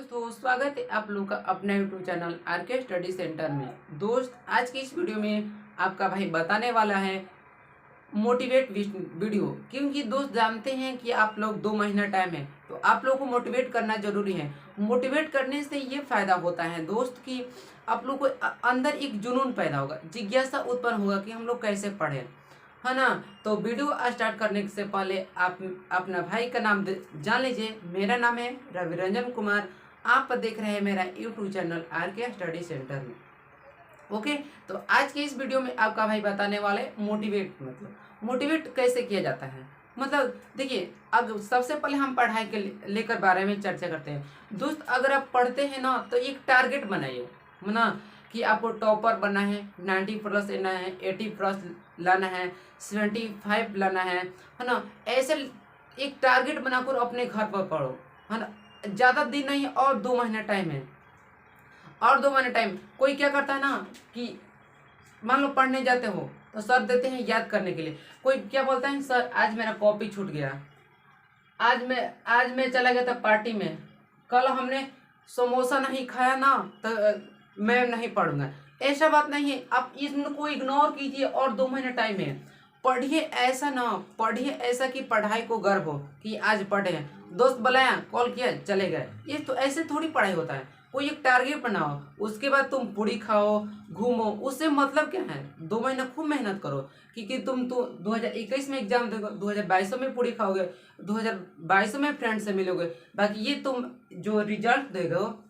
दोस्तों, स्वागत है आप लोग का अपने YouTube channel RK study centre में। दोस्त, आज की इस वीडियो में आपका भाई बताने वाला है मोटिवेट वीडियो। क्योंकि दोस्त जानते हैं कि आप लोग 2 महीना टाइम है, तो आप लोग को मोटिवेट करना जरूरी है। मोटिवेट करने से ये फायदा होता है दोस्त कि आप लोग को अंदर एक जुनून पैदा होगा, जिज्ञासा उत्पन्न होगा कि हम लोग कैसे पढ़ें, है ना। तो वीडियो स्टार्ट करने से पहले आप अपना भाई का नाम जान लीजिए। मेरा नाम है रवि रंजन कुमार। आप देख रहे हैं मेरा YouTube channel RK study centre में। ओके, तो आज के इस वीडियो में आपका भाई बताने वाले मोटिवेट मोटिवेट कैसे किया जाता है। मतलब देखिए, अगर सबसे पहले हम पढ़ाई के लेकर बारे में चर्चा करते हैं। दोस्त, अगर आप पढ़ते हैं ना तो एक टारगेट बनाइए, है ना, कि आपको टॉपर बनना है, 90+ लेना है, 80+ लाना है, 75 लाना है ना। ऐसे एक टारगेट बनाकर अपने घर पर पढ़ो, है ना। ज़्यादा दिन नहीं, और 2 महीना टाइम है, और 2 महीने टाइम। कोई क्या करता है ना कि मान लो पढ़ने जाते हो तो सर देते हैं याद करने के लिए। कोई क्या बोलता है, सर आज मेरा कॉपी छूट गया, आज मैं चला गया था पार्टी में, कल हमने समोसा नहीं खाया ना, तो मैं नहीं पढ़ूंगा। ऐसा बात नहीं है, आप इनको इग्नोर कीजिए और 2 महीने टाइम है। पढ़िए ऐसा ना, पढ़िए ऐसा कि पढ़ाई को गर्व हो कि आज पढ़े हैं, दोस्त बुलाया, कॉल किया, चले गए। ये तो ऐसे थोड़ी पढ़ाई होता है। कोई एक टारगेट बनाओ, उसके बाद तुम पूरी खाओ, घूमो, उससे मतलब क्या है। 2 महीना खूब मेहनत करो, क्योंकि तुम तो 2021 में एग्जाम दोगे, 2022 में पूरी खाओगे, 2022 में फ्रेंड से मिलोगे। बाकी ये तुम जो रिजल्ट देगो,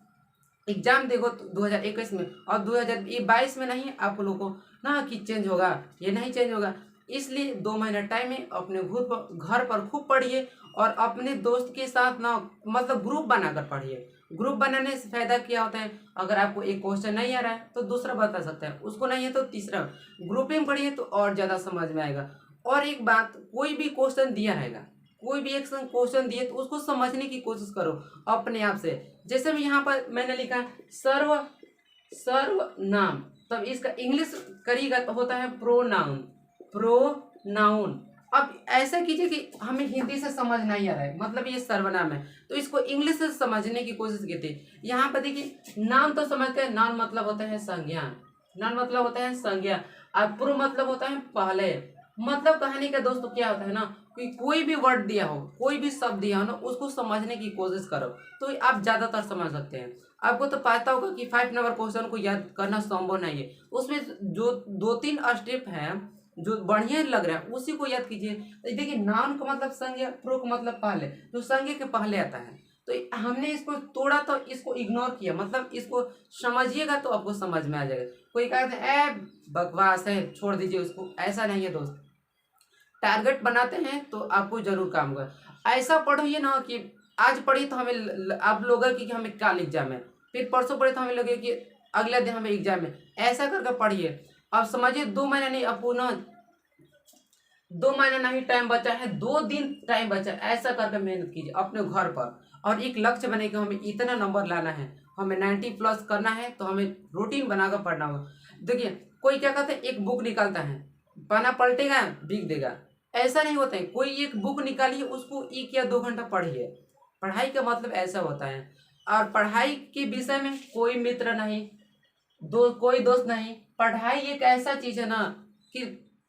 एग्जाम देखो 2021 में, और 2022 में नहीं। आप लोगों को ना कि चेंज होगा, ये नहीं चेंज होगा। इसलिए 2 महीना टाइम है, अपने घर पर खूब पढ़िए, और अपने दोस्त के साथ ना मतलब ग्रुप बनाकर पढ़िए। ग्रुप बनाने से फायदा क्या होता है, अगर आपको एक क्वेश्चन नहीं आ रहा है तो दूसरा बता सकता है, उसको नहीं है तो तीसरा। ग्रुपिंग पढ़िए तो और ज़्यादा समझ में आएगा। और एक बात, कोई भी क्वेश्चन दिया रहेगा, कोई भी एक क्वेश्चन दिए तो उसको समझने की कोशिश करो अपने आप से। जैसे भी यहाँ पर मैंने लिखा सर्वनाम, तब इसका इंग्लिश करिएगा तो होता है प्रोनाउन। अब ऐसा कीजिए कि हमें हिंदी से समझ नहीं आ रहा है, मतलब ये सर्वनाम है, तो इसको इंग्लिश से समझने की कोशिश कीजिए। यहाँ पर देखिए, नाम तो समझते हैं, नाम मतलब होता है संज्ञा, नाम मतलब होता है संज्ञा, और प्रो मतलब होता है पहले। मतलब कहानी का दोस्तों क्या होता है ना, कि कोई भी वर्ड दिया हो, कोई भी शब्द दिया हो ना, उसको समझने की कोशिश करो तो आप ज्यादातर समझ सकते हैं। आपको तो पता होगा कि 5 नंबर क्वेश्चन को याद करना संभव नहीं है, उसमें जो 2-3 स्टेप हैं जो बढ़िया लग रहा है उसी को याद कीजिए। तो देखिए, नाउन का मतलब संज्ञा, प्रो का मतलब पहले, जो संज्ञा के पहले आता है। तो हमने इसको तोड़ा, तो इसको इग्नोर किया, मतलब इसको समझिएगा तो आपको समझ में आ जाएगा। कोई कहते हैं ए बकवास है, छोड़ दीजिए उसको, ऐसा नहीं है दोस्त। टारगेट बनाते हैं तो आपको जरूर काम होगा। ऐसा पढ़िए ना कि आज पढ़ी तो हमें आप लोग कि हमें कल एग्जाम है, फिर परसों पढ़े तो हमें लगे कि अगले दिन हमें एग्जाम है। ऐसा करके पढ़िए। अब समझिए 2 महीना नहीं, आपको ना 2 महीना नहीं टाइम बचा है, 2 दिन टाइम बचा है। ऐसा करके मेहनत कीजिए अपने घर पर, और एक लक्ष्य बने कि हमें इतना नंबर लाना है, हमें 90+ करना है, तो हमें रूटीन बनाकर पढ़ना होगा। देखिए, कोई क्या कहते हैं, एक बुक निकालता है, पन्ना पलटेगा बिक देगा, ऐसा नहीं होता है। कोई एक बुक निकालिए, उसको 1 या 2 घंटा पढ़िए। पढ़ाई का मतलब ऐसा होता है। और पढ़ाई के विषय में कोई मित्र नहीं, कोई दोस्त नहीं। पढ़ाई एक ऐसा चीज है ना कि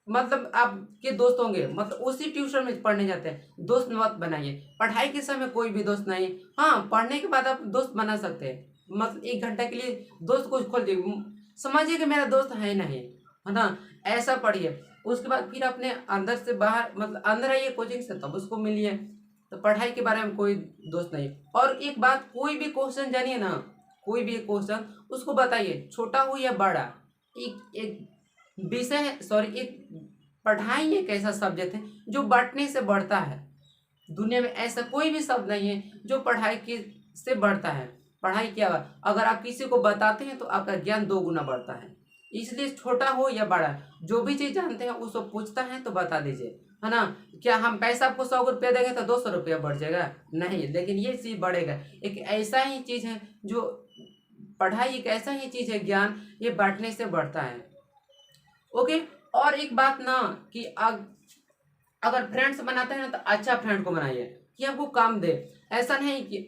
मतलब आपके दोस्त होंगे, मतलब उसी ट्यूशन में पढ़ने जाते हैं, दोस्त मत बनाइए। पढ़ाई के समय कोई भी दोस्त नहीं। हाँ, पढ़ने के बाद आप दोस्त बना सकते हैं, मतलब 1 घंटा के लिए दोस्त को खोल दिए, समझिए कि मेरा दोस्त है नहीं, है ना। ऐसा पढ़िए। उसके बाद फिर अपने अंदर से बाहर, मतलब अंदर आइए कोचिंग से, तब उसको मिलिए। तो पढ़ाई के बारे में कोई दोस्त नहीं। और एक बात, कोई भी क्वेश्चन जानिए ना, कोई भी क्वेश्चन उसको बताइए, छोटा हो या बड़ा। एक एक विषय है, सॉरी, एक पढ़ाई एक ऐसा सब्जेक्ट है जो बढ़ने से बढ़ता है। दुनिया में ऐसा कोई भी शब्द नहीं है जो पढ़ाई की से बढ़ता है। पढ़ाई क्या है, अगर आप किसी को बताते हैं तो आपका ज्ञान 2 गुना बढ़ता है। इसलिए छोटा हो या बड़ा, जो भी चीज जानते हैं उसको पूछता है तो बता दीजिए, है ना। क्या हम पैसा आपको 100 रुपया देंगे तो 200 रुपया बढ़ जाएगा? नहीं, लेकिन ये चीज बढ़ेगा। एक ऐसा ही चीज है जो पढ़ाई, एक ऐसा ही चीज है, ज्ञान, ये बांटने से बढ़ता है। ओके। और एक बात ना कि अगर फ्रेंड्स बनाते हैं ना तो अच्छा फ्रेंड को बनाइए कि आपको काम दे। ऐसा नहीं कि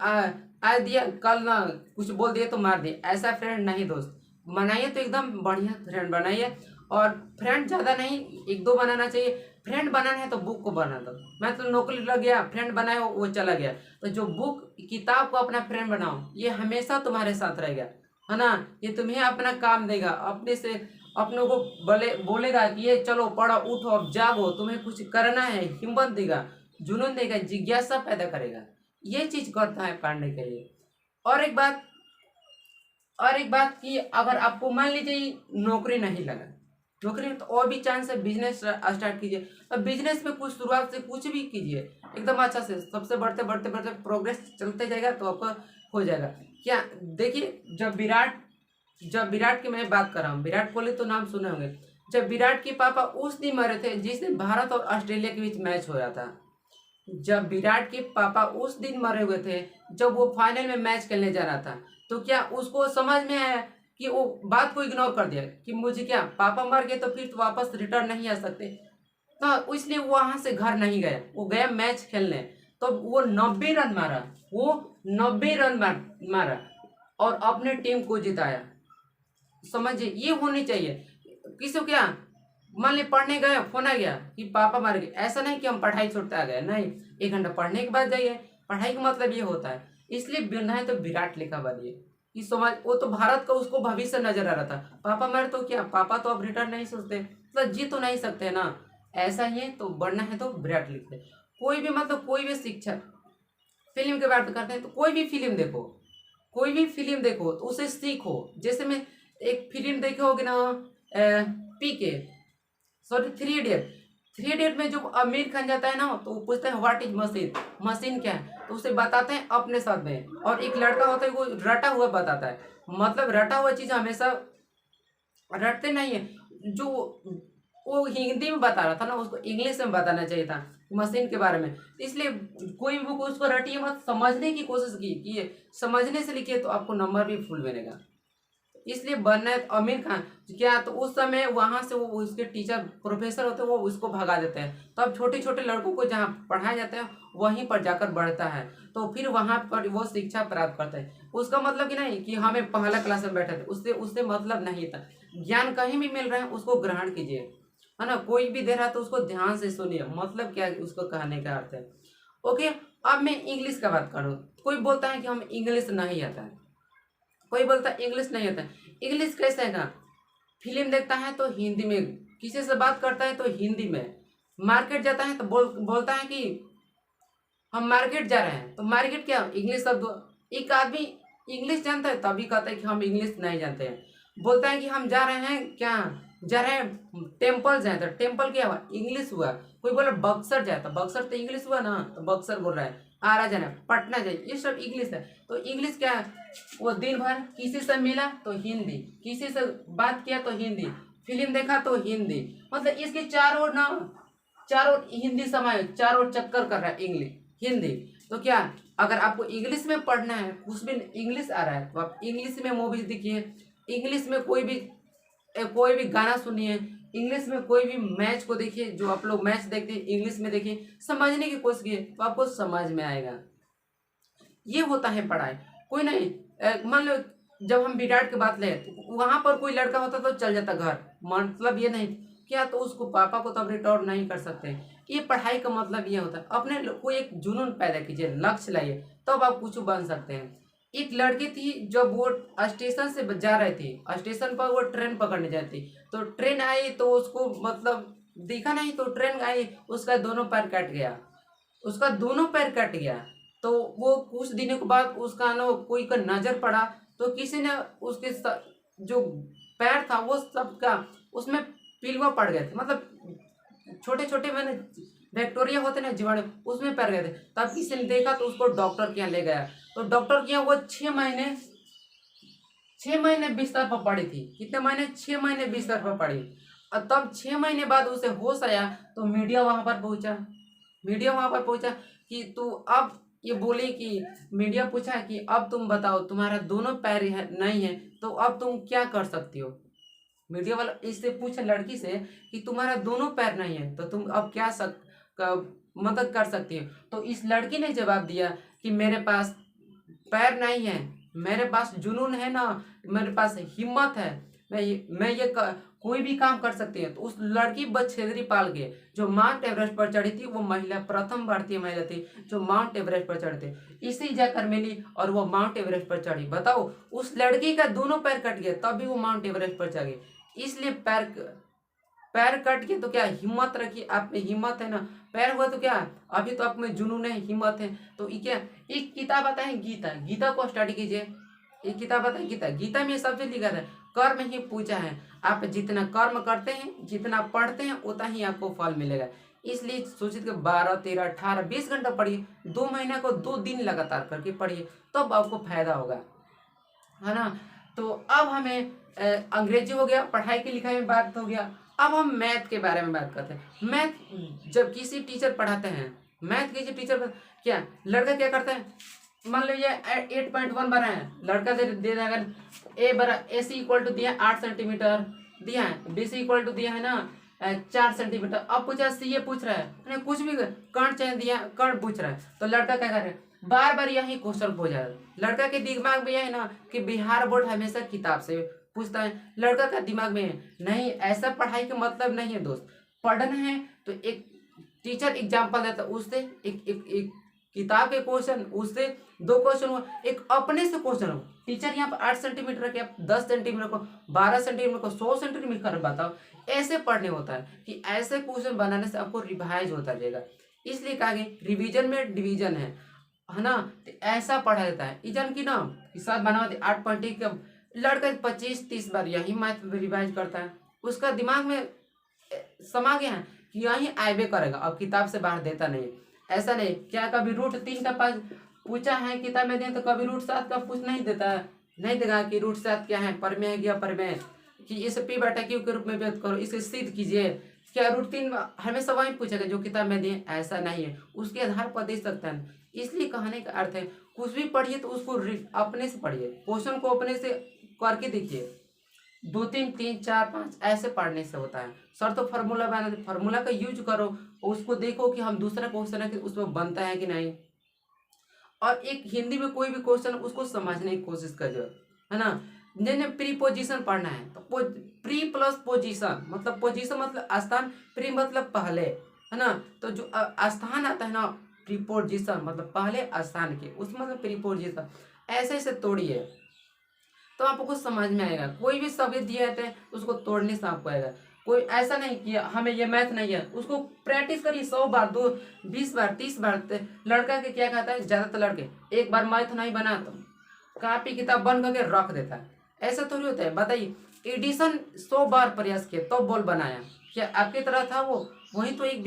आज दिया कल ना कुछ बोल दिए तो मार दिए, ऐसा फ्रेंड नहीं दोस्त। बनाइए तो एकदम बढ़िया फ्रेंड बनाइए, और फ्रेंड ज़्यादा नहीं, एक दो बनाना चाहिए। फ्रेंड बनाना है तो बुक को बना दो। मैं तो नौकरी लग गया, फ्रेंड बनाए वो चला गया। तो जो बुक किताब को अपना फ्रेंड बनाओ, ये हमेशा तुम्हारे साथ रहेगा, है ना। ये तुम्हें अपना काम देगा, अपने से अपनों को बोलेगा कि ये चलो पढ़ो उठो अब जागो, तुम्हें कुछ करना है, हिम्मत देगा, जुनून देगा, जिज्ञासा पैदा करेगा। ये चीज करता है पढ़ने के लिए। और एक बात और एक बात कि अगर आपको मान लीजिए नौकरी नहीं लगा, नौकरी में तो और भी चांस है, बिजनेस स्टार्ट कीजिए। अब बिजनेस में कुछ शुरुआत से कुछ भी कीजिए एकदम अच्छा से, सबसे बढ़ते बढ़ते बढ़ते प्रोग्रेस चलते जाएगा तो आपका हो जाएगा। क्या देखिए, जब विराट की मैं बात कर रहा हूँ, विराट कोहली तो नाम सुने होंगे। जब विराट के पापा उस दिन मरे थे जिस दिन भारत और ऑस्ट्रेलिया के बीच मैच हो रहा था, जब विराट के पापा उस दिन मरे हुए थे, जब वो फाइनल में मैच खेलने जा रहा था, तो क्या उसको समझ में आया कि वो बात को इग्नोर कर दिया कि मुझे क्या पापा मर गए तो फिर तो वापस रिटर्न नहीं आ सकते, तो इसलिए वो वहां से घर नहीं गया, वो गया मैच खेलने। तो वो 90 रन मारा, वो 90 रन मारा और अपने टीम को जिताया। समझिए, ये होनी चाहिए। किसी को क्या, मान ली पढ़ने गए, फोन आ गया कि पापा मर गए, ऐसा नहीं कि हम पढ़ाई छोड़ते आ गए, नहीं, 1 घंटा पढ़ने के बाद जाइए। पढ़ाई का मतलब ये होता है। इसलिए बिना है तो विराट लिखा बनिए कि समझ, वो तो भारत का उसको भविष्य नजर आ रहा था। पापा मरे तो क्या, पापा तो अब रिटर्न नहीं सोचते, मतलब जी तो नहीं सकते ना। ऐसा ही है, तो बढ़ना है तो विराट लिखते। कोई भी मतलब कोई भी शिक्षा, फिल्म की बात करते हैं तो कोई भी फिल्म देखो, कोई भी फिल्म देखो तो उसे सीखो। जैसे मैं एक फिल्म देखे होगी ना, पीके, सॉरी, थ्री इडियट में जो आमिर खान जाता है ना, तो वो पूछता है व्हाट इज मशीन, मशीन क्या है, तो उसे बताते हैं अपने साथ में। और एक लड़का होता है वो रटा हुआ बताता है, मतलब रटा हुआ चीज हमेशा रटते नहीं है। जो वो हिंदी में बता रहा था ना, उसको इंग्लिश में बताना चाहिए था मशीन के बारे में। इसलिए कोई भी बुक उसको रटिए मत, समझने की कोशिश की ये समझने से लिखिए तो आपको नंबर भी फुल मिलेगा। इसलिए बनना है तो आमिर खान क्या, तो उस समय वहां से वो उसके टीचर प्रोफेसर होते हैं, वो उसको भगा देते हैं। तो अब छोटे छोटे लड़कों को जहाँ पढ़ाया जाता है वहीं पर जाकर बढ़ता है, तो फिर वहां पर वो शिक्षा प्राप्त करता है। उसका मतलब कि नहीं कि हमें पहला क्लास में बैठे थे, उससे उससे मतलब नहीं था। ज्ञान कहीं भी मिल रहा है उसको ग्रहण कीजिए, है ना। कोई भी दे रहा है तो उसको ध्यान से सुनिए, मतलब क्या है उसको कहने का अर्थ है। ओके, अब मैं इंग्लिश का बात करूँ। कोई बोलता है कि हम इंग्लिश नहीं आता है, कोई बोलता है इंग्लिश नहीं आता है। इंग्लिश कैसे है ना, फिल्म देखता है तो हिंदी में, किसी से बात करता है तो हिंदी में, मार्केट जाता है तो बोलता है कि हम मार्केट जा रहे हैं, तो मार्केट क्या इंग्लिश शब्द। एक आदमी इंग्लिश जानता है तभी कहता है कि हम इंग्लिश नहीं जानते हैं। बोलता है कि हम जा रहे हैं, क्या जा रहे हैं, टेम्पल जाए, तो टेम्पल क्या हुआ, इंग्लिश हुआ। कोई बोला बक्सर जाए, तो बक्सर तो इंग्लिश हुआ ना, तो बक्सर बोल रहा है। आरा जाना है, पटना जाए, ये सब इंग्लिश है। तो इंग्लिश क्या है, वो दिन भर किसी से मिला तो हिंदी, किसी से बात किया तो हिंदी, फिल्म देखा तो हिंदी, मतलब इसके चारों ना, चारों हिंदी समय, चारों चक्कर कर रहा है इंग्लिश हिंदी। तो क्या, अगर आपको इंग्लिश में पढ़ना है, कुछ भी इंग्लिश आ रहा है, तो आप इंग्लिश में मूवीज देखिए, इंग्लिश में कोई भी गाना सुनिए, इंग्लिश में कोई भी मैच को देखिए। जो आप लोग मैच देखते हैं इंग्लिश में देखिए, समझने की कोशिश कीजिए तो आपको समझ में आएगा। ये होता है पढ़ाई। कोई नहीं, मान लो जब हम विराट की बात ले तो वहां पर कोई लड़का होता तो चल जाता घर, मतलब ये नहीं क्या, तो उसको पापा को तो अब रिटर्न नहीं कर सकते। ये पढ़ाई का मतलब ये होता है, अपने को एक जुनून पैदा कीजिए, लक्ष्य लाइए, तब आप कुछ बन सकते हैं। एक लड़की थी जब वो स्टेशन से जा रही थी, स्टेशन पर वो ट्रेन पकड़ने जाती, तो ट्रेन आई तो उसको मतलब दिखा नहीं, तो ट्रेन आई, उसका दोनों पैर कट गया, उसका दोनों पैर कट गया। तो वो कुछ दिनों के बाद उसका ना कोई का नजर पड़ा, तो किसी ने उसके जो पैर था वो सबका उसमें पिलवा पड़ गए थे, मतलब छोटे छोटे मैंने बैक्टीरिया होते ना, जीवाणु, उसमें पैर गए थे। तब किसी ने देखा तो उसको डॉक्टर के यहाँ ले गया, तो डॉक्टर के यहाँ वो 6 महीने बिस्तर पर पड़ी थी। कितने महीने, 6 महीने बिस्तर पर पड़ी। और तब 6 महीने बाद उसे होश आया, तो मीडिया वहां पर पहुंचा, मीडिया वहां पर पहुंचा कि तू अब, ये बोली कि मीडिया पूछा कि अब तुम बताओ, तुम्हारा दोनों पैर नहीं है तो अब तुम क्या कर सकती हो। मीडिया वाला इससे पूछा लड़की से कि तुम्हारा दोनों पैर नहीं है तो तुम अब क्या मदद कर सकती हो। तो इस लड़की ने जवाब दिया कि मेरे पास पैर नहीं है, मेरे पास जुनून है ना, मेरे पास हिम्मत है, कोई भी काम कर सकती है। तो उस लड़की बछेंद्री पाल के जो माउंट एवरेस्ट पर चढ़ी थी, वो महिला प्रथम भारतीय महिला थी जो माउंट एवरेस्ट पर चढ़ी थी। इसी जाकर मिली और वो माउंट एवरेस्ट पर चढ़ी। बताओ, उस लड़की का दोनों पैर कट गया तब भी वो माउंट एवरेस्ट पर चढ़ी। इसलिए पैर कट के तो क्या हिम्मत रखी आप में, हिम्मत है ना, पैर हुआ तो क्या, अभी तो आप में जुनून है, हिम्मत है। तो ये क्या, एक किताब आता है गीता, गीता को स्टडी कीजिए। एक किताब आता है गीता, गीता में सबसे लिखा है कर्म ही पूजा है। आप जितना कर्म करते हैं, जितना पढ़ते हैं, उतना ही आपको फल मिलेगा। इसलिए सोचिए कि 12, 13, 18, 20 घंटा पढ़िए, 2 महीने को 2 दिन लगातार करके पढ़िए, तब आपको फायदा होगा, है ना। तो अब हमें अंग्रेजी हो गया, पढ़ाई की लिखाई में बात हो गया। अब हम मैथ के बारे में बात करते हैं। मैथ जब किसी टीचर पढ़ाते हैं, मैथ किसी टीचर क्या लड़का क्या करता है, मान लीजिए 8.1 बनाए, लड़का दे देगा, ए सी इक्वल टू दिया 8 सेंटीमीटर दिया है, बी सी इक्वल टू दिया है ना 4 सेंटीमीटर। अब पूछा सी, ये पूछ रहा है कुछ भी कर्ण चाहे दिया, कर्ण पूछ रहा है, तो लड़का क्या कर रहा है, बार बार यही क्वेश्चन पूछ रहा है। लड़का के दिमाग में यह है ना कि बिहार बोर्ड हमेशा किताब से पूछता है। लड़का का दिमाग में है नहीं, ऐसा पढ़ाई का मतलब नहीं है दोस्त। पढ़ना है तो एक टीचर एग्जाम्पल देता है, उससे एक किताब के क्वेश्चन, उससे 2 क्वेश्चन हो, एक अपने से क्वेश्चन हो। टीचर यहाँ पर 8 सेंटीमीटर के, आप 10 सेंटीमीटर को, 12 सेंटीमीटर को, 100 सेंटीमीटर बताओ, ऐसे पढ़ने होता है कि ऐसे क्वेश्चन बनाने से आपको रिवाइज होता रहेगा। इसलिए कहा गया रिवीजन में डिवीजन है ना। तो ऐसा पढ़ा जाता है इजन की ना, साथ बना 8.1 का लड़का 25-30 बार यही मैथ रिवाइज करता है, उसका दिमाग में समा गया है कि यही आइबे करेगा, अब किताब से बाहर देता नहीं। ऐसा नहीं क्या कभी रूट 3 का पास पूछा है किताब में दें, तो कभी रूट 7 का पूछ नहीं देता है, नहीं देगा कि रूट 7 क्या है, परमेय है क्या परमेय, कि इसे पी बटा क्यू के रूप में व्यक्त करो, इसे सिद्ध कीजिए। क्या रूट 3 हमेशा वही पूछेगा जो किताब में दिए, ऐसा नहीं है, उसके आधार पर दे सकता है। इसलिए कहने का अर्थ है कुछ भी पढ़िए तो उसको अपने से पढ़िए, क्वेश्चन को अपने से करके देखिए, 2, 3, 3, 4, 5 ऐसे पढ़ने से होता है। सर तो फार्मूला बना दे, फार्मूला का यूज करो, उसको देखो कि हम दूसरा क्वेश्चन है कि उसमें बनता है कि नहीं। और एक हिंदी में कोई भी क्वेश्चन उसको समझने की कोशिश करिए, है ना। जैसे प्रीपोजिशन पढ़ना है तो प्री प्लस पोजीशन, मतलब पोजीशन मतलब स्थान, प्री मतलब पहले, है ना। तो जो स्थान आता है ना, प्रीपोजिशन मतलब पहले स्थान के, उसमें मतलब प्रीपोजिशन, ऐसे ऐसे तोड़िए तो आपको कुछ समझ में आएगा। कोई भी शब्द दिए रहते हैं उसको तोड़ने से आपको आएगा। कोई ऐसा नहीं कि हमें ये मैथ नहीं है, उसको प्रैक्टिस करिए 100 बार, 20 बार, 30 बार। लड़का के क्या कहता है, ज़्यादातर लड़के एक बार मैथ नहीं बना तो कापी किताब बंद करके रख देता है, ऐसा थोड़ी होता है। बताइए, एडिशन 100 बार प्रयास किया तो बॉल बनाया, क्या आपकी तरह था वो? वही तो एक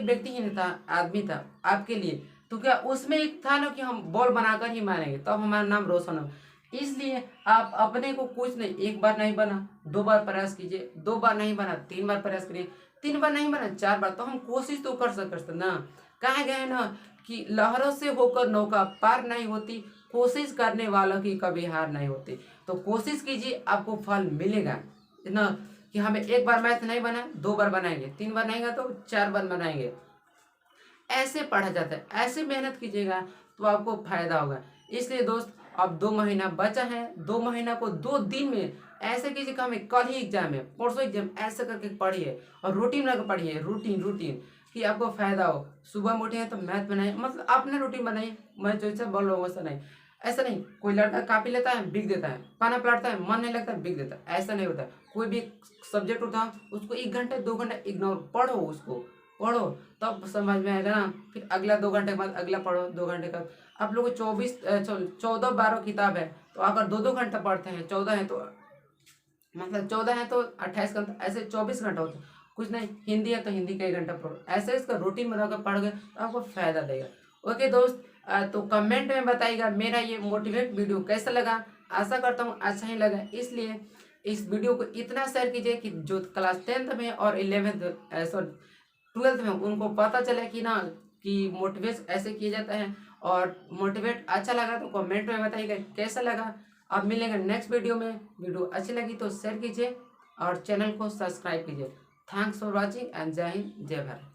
व्यक्ति ही नहीं था, आदमी था आपके लिए। तो क्या उसमें एक था ना कि हम बॉल बनाकर ही मारेंगे तब हमारा नाम रोशन हो। इसलिए आप अपने को कुछ नहीं, एक बार नहीं बना 2 बार प्रयास कीजिए, 2 बार नहीं बना 3 बार प्रयास करिए, 3 बार नहीं बना 4 बार, तो हम कोशिश तो कर सकते ना। कहा गया है ना कि लहरों से होकर नौका पार नहीं होती, कोशिश करने वालों की कभी हार नहीं होती। तो कोशिश कीजिए, आपको फल मिलेगा ना। कि हमें एक बार मैथ नहीं बना 2 बार बनाएंगे, 3 बार नहीं तो 4 बार बनाएंगे, ऐसे पढ़ा जाता है। ऐसे मेहनत कीजिएगा तो आपको फायदा होगा। इसलिए दोस्त, अब 2 महीना बचा है, 2 महीना को 2 दिन में ऐसे कीजिए कि हमें कल ही एग्जाम है, परसों एग्जाम, ऐसे करके पढ़िए और रूटीन लगा पढ़िए, रूटीन कि आपको फायदा हो। सुबह में उठे हैं तो मैथ बनाइए, मतलब अपने रूटीन बनाइए, मैं जैसे बोल रहा हूँ वैसा नहीं। ऐसा नहीं कोई लड़का कापी लेता है बिक देता है, पाना पलटता है मन नहीं लगता है बिक देता है, ऐसा नहीं होता। कोई भी सब्जेक्ट उठा उसको 1 घंटे 2 घंटे इग्नोर पढ़ो, उसको पढ़ो तब समझ में आएगा ना। फिर अगला 2 घंटे के बाद अगला पढ़ो, 2 घंटे का। आप लोग 14-12 किताब है, तो अगर 2-2 घंटा पढ़ते हैं, 14 है तो मतलब 14 है तो 28 घंटा, ऐसे 24 घंटा होता है। कुछ नहीं, हिंदी है तो हिंदी का 1 घंटा पढ़ो, ऐसे इसका रूटीन बनाकर पढ़ गए तो आपको फायदा देगा। ओके दोस्त, तो कमेंट में बताइएगा मेरा ये मोटिवेट वीडियो कैसा लगा। आशा करता हूँ अच्छा ही लगा। इसलिए इस वीडियो को इतना शेयर कीजिए कि जो क्लास 10th में और 12th में उनको पता चले कि ना कि मोटिवेट ऐसे किया जाता है। और मोटिवेट अच्छा लगा तो कमेंट में बताइएगा कैसा लगा। अब मिलेंगे नेक्स्ट वीडियो में। वीडियो अच्छी लगी तो शेयर कीजिए और चैनल को सब्सक्राइब कीजिए। थैंक्स फॉर वॉचिंग एंड जय हिंद, जय भारत।